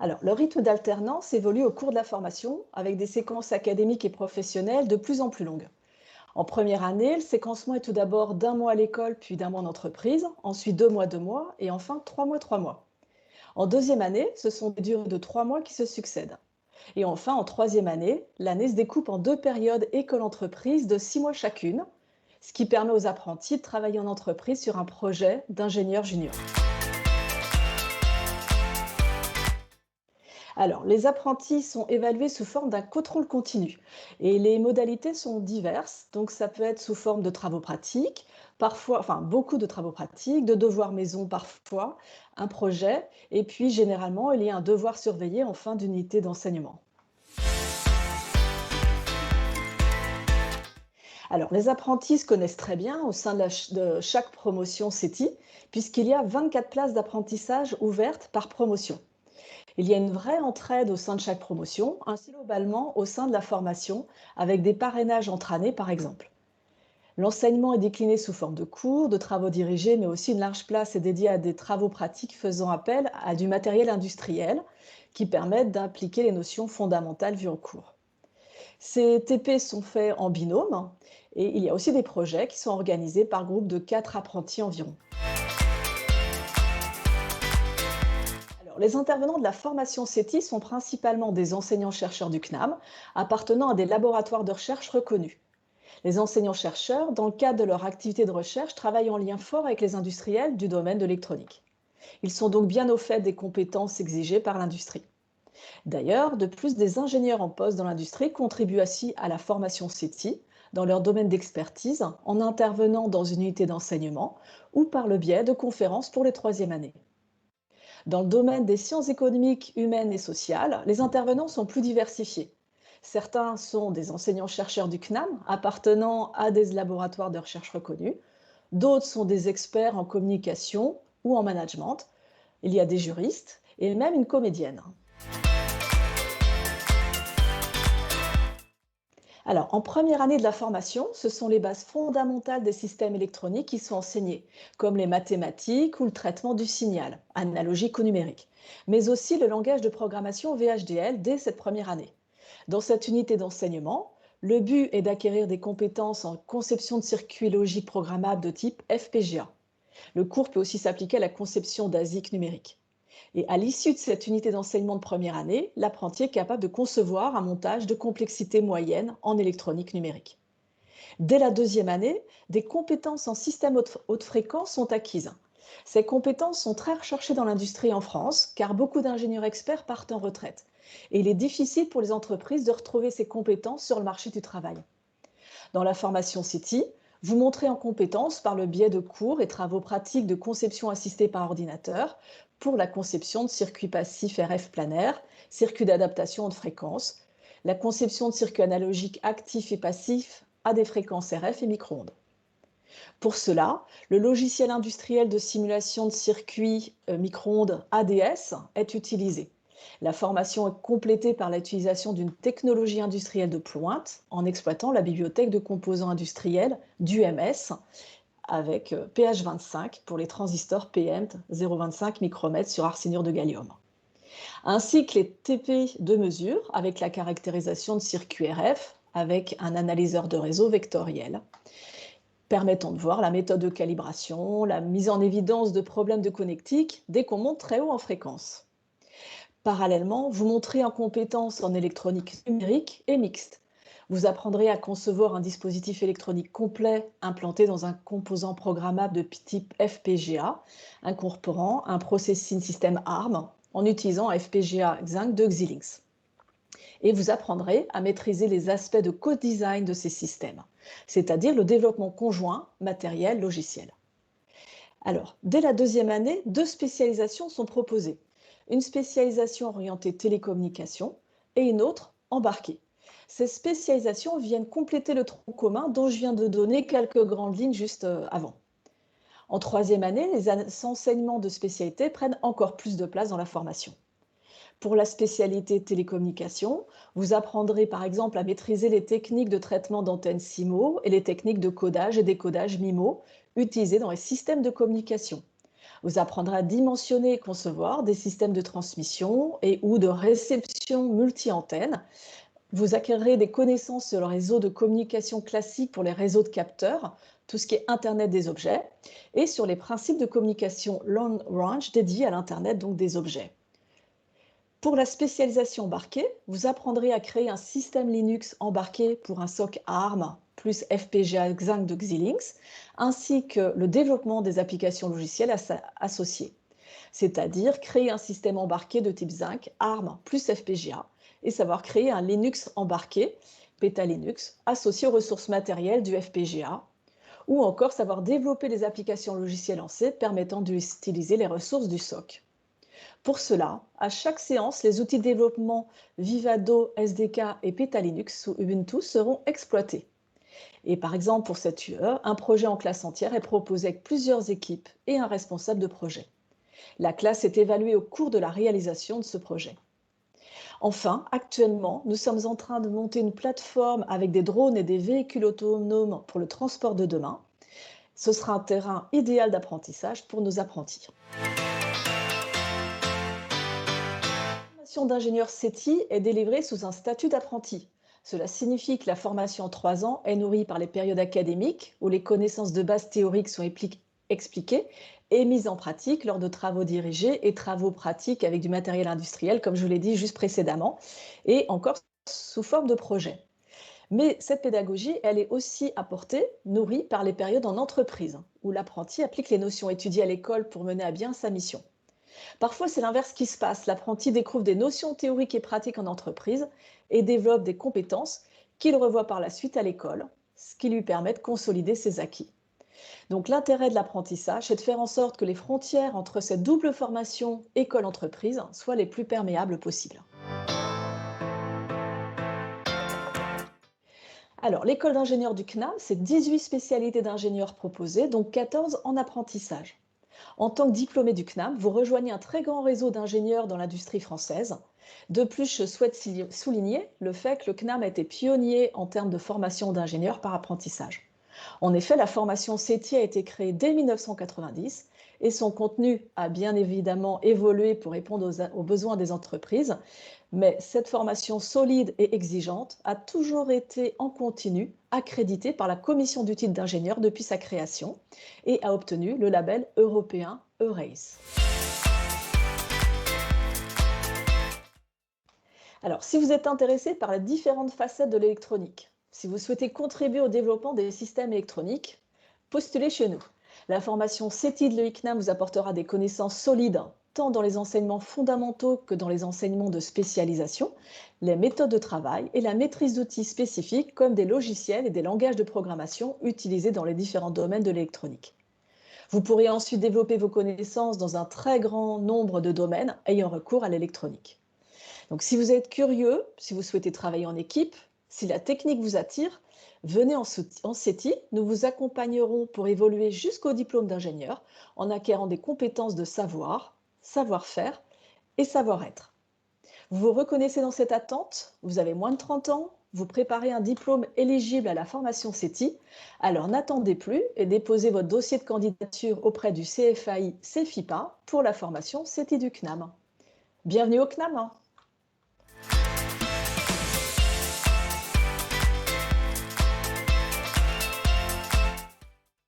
Alors, le rythme d'alternance évolue au cours de la formation avec des séquences académiques et professionnelles de plus en plus longues. En première année, le séquencement est tout d'abord d'un mois à l'école, puis d'un mois en entreprise, ensuite 2 mois et enfin 3 mois, 3 mois. En deuxième année, ce sont des durées de 3 mois qui se succèdent. Et enfin, en troisième année, l'année se découpe en deux périodes école-entreprise de 6 mois chacune, ce qui permet aux apprentis de travailler en entreprise sur un projet d'ingénieur junior. Alors, les apprentis sont évalués sous forme d'un contrôle continu et les modalités sont diverses. Donc, ça peut être sous forme de travaux pratiques, parfois, enfin beaucoup de travaux pratiques, de devoirs maison parfois, un projet, et puis généralement, il y a un devoir surveillé en fin d'unité d'enseignement. Alors, les apprentis se connaissent très bien au sein de chaque promotion CETI, puisqu'il y a 24 places d'apprentissage ouvertes par promotion. Il y a une vraie entraide au sein de chaque promotion, ainsi globalement au sein de la formation, avec des parrainages entre années par exemple. L'enseignement est décliné sous forme de cours, de travaux dirigés, mais aussi une large place est dédiée à des travaux pratiques faisant appel à du matériel industriel qui permettent d'impliquer les notions fondamentales vues en cours. Ces TP sont faits en binôme et il y a aussi des projets qui sont organisés par groupe de 4 apprentis environ. Alors, les intervenants de la formation CETI sont principalement des enseignants-chercheurs du CNAM appartenant à des laboratoires de recherche reconnus. Les enseignants-chercheurs, dans le cadre de leur activité de recherche, travaillent en lien fort avec les industriels du domaine de l'électronique. Ils sont donc bien au fait des compétences exigées par l'industrie. D'ailleurs, de plus, des ingénieurs en poste dans l'industrie contribuent ainsi à la formation CETI dans leur domaine d'expertise en intervenant dans une unité d'enseignement ou par le biais de conférences pour les troisièmes années. Dans le domaine des sciences économiques, humaines et sociales, les intervenants sont plus diversifiés. Certains sont des enseignants-chercheurs du CNAM appartenant à des laboratoires de recherche reconnus. D'autres sont des experts en communication ou en management. Il y a des juristes et même une comédienne. Alors, en première année de la formation, ce sont les bases fondamentales des systèmes électroniques qui sont enseignées, comme les mathématiques ou le traitement du signal, analogique ou numérique, mais aussi le langage de programmation VHDL dès cette première année. Dans cette unité d'enseignement, le but est d'acquérir des compétences en conception de circuits logiques programmables de type FPGA. Le cours peut aussi s'appliquer à la conception d'ASIC numérique. Et à l'issue de cette unité d'enseignement de première année, l'apprenti est capable de concevoir un montage de complexité moyenne en électronique numérique. Dès la deuxième année, des compétences en système haute fréquence sont acquises. Ces compétences sont très recherchées dans l'industrie en France, car beaucoup d'ingénieurs experts partent en retraite. Et il est difficile pour les entreprises de retrouver ces compétences sur le marché du travail. Dans la formation CETI, vous montrez en compétences par le biais de cours et travaux pratiques de conception assistée par ordinateur pour la conception de circuits passifs RF planaires, circuits d'adaptation haute fréquence, la conception de circuits analogiques actifs et passifs à des fréquences RF et micro-ondes. Pour cela, le logiciel industriel de simulation de circuits micro-ondes ADS est utilisé. La formation est complétée par l'utilisation d'une technologie industrielle de pointe en exploitant la bibliothèque de composants industriels d'UMS avec PH25 pour les transistors PM 0,25 micromètres sur arsénure de gallium, ainsi que les TP de mesure avec la caractérisation de circuits RF avec un analyseur de réseau vectoriel permettant de voir la méthode de calibration, la mise en évidence de problèmes de connectique dès qu'on monte très haut en fréquence. Parallèlement, vous montrez en compétences en électronique numérique et mixte. Vous apprendrez à concevoir un dispositif électronique complet implanté dans un composant programmable de type FPGA, incorporant un processing system ARM en utilisant un FPGA Xinc de Xilinx. Et vous apprendrez à maîtriser les aspects de co-design de ces systèmes, c'est-à-dire le développement conjoint matériel-logiciel. Alors, dès la deuxième année, deux spécialisations sont proposées. Une spécialisation orientée télécommunication et une autre embarquée. Ces spécialisations viennent compléter le tronc commun dont je viens de donner quelques grandes lignes juste avant. En troisième année, les enseignements de spécialité prennent encore plus de place dans la formation. Pour la spécialité télécommunication, vous apprendrez par exemple à maîtriser les techniques de traitement d'antennes SIMO et les techniques de codage et décodage MIMO utilisées dans les systèmes de communication. Vous apprendrez à dimensionner et concevoir des systèmes de transmission et ou de réception multi-antennes. Vous acquérerez des connaissances sur le réseau de communication classique pour les réseaux de capteurs, tout ce qui est Internet des objets, et sur les principes de communication long range dédiés à l'Internet donc des objets. Pour la spécialisation embarquée, vous apprendrez à créer un système Linux embarqué pour un SOC ARM plus FPGA Xilinx de Xilinx, ainsi que le développement des applications logicielles associées, c'est-à-dire créer un système embarqué de type Zinc, ARM plus FPGA, et savoir créer un Linux embarqué, Peta Linux, associé aux ressources matérielles du FPGA, ou encore savoir développer des applications logicielles en C permettant d'utiliser les ressources du SOC. Pour cela, à chaque séance, les outils de développement Vivado, SDK et Peta Linux sous Ubuntu seront exploités. Et par exemple, pour cette UE, un projet en classe entière est proposé avec plusieurs équipes et un responsable de projet. La classe est évaluée au cours de la réalisation de ce projet. Enfin, actuellement, nous sommes en train de monter une plateforme avec des drones et des véhicules autonomes pour le transport de demain. Ce sera un terrain idéal d'apprentissage pour nos apprentis. La formation d'ingénieur CETI est délivrée sous un statut d'apprenti. Cela signifie que la formation en 3 ans est nourrie par les périodes académiques où les connaissances de base théoriques sont expliquées et mises en pratique lors de travaux dirigés et travaux pratiques avec du matériel industriel, comme je vous l'ai dit juste précédemment, et encore sous forme de projet. Mais cette pédagogie, elle est aussi apportée, nourrie par les périodes en entreprise, où l'apprenti applique les notions étudiées à l'école pour mener à bien sa mission. Parfois, c'est l'inverse qui se passe. L'apprenti découvre des notions théoriques et pratiques en entreprise et développe des compétences qu'il revoit par la suite à l'école, ce qui lui permet de consolider ses acquis. Donc l'intérêt de l'apprentissage, c'est de faire en sorte que les frontières entre cette double formation école-entreprise soient les plus perméables possibles. Alors, l'école d'ingénieurs du CNAM, c'est 18 spécialités d'ingénieurs proposées, dont 14 en apprentissage. En tant que diplômé du CNAM, vous rejoignez un très grand réseau d'ingénieurs dans l'industrie française. De plus, je souhaite souligner le fait que le CNAM a été pionnier en termes de formation d'ingénieurs par apprentissage. En effet, la formation CETI a été créée dès 1990 et son contenu a bien évidemment évolué pour répondre aux besoins des entreprises, mais cette formation solide et exigeante a toujours été en continu accréditée par la commission du titre d'ingénieur depuis sa création et a obtenu le label européen EURACE. Alors, si vous êtes intéressé par les différentes facettes de l'électronique, si vous souhaitez contribuer au développement des systèmes électroniques, postulez chez nous. La formation CETI de l'EICNAM vous apportera des connaissances solides, tant dans les enseignements fondamentaux que dans les enseignements de spécialisation, les méthodes de travail et la maîtrise d'outils spécifiques comme des logiciels et des langages de programmation utilisés dans les différents domaines de l'électronique. Vous pourrez ensuite développer vos connaissances dans un très grand nombre de domaines ayant recours à l'électronique. Donc, si vous êtes curieux, si vous souhaitez travailler en équipe, si la technique vous attire, venez en CETI. Nous vous accompagnerons pour évoluer jusqu'au diplôme d'ingénieur en acquérant des compétences de savoir, savoir-faire et savoir-être. Vous vous reconnaissez dans cette attente? Vous avez moins de 30 ans? Vous préparez un diplôme éligible à la formation CETI? Alors n'attendez plus et déposez votre dossier de candidature auprès du CFAI CEFIPA pour la formation CETI du CNAM. Bienvenue au CNAM!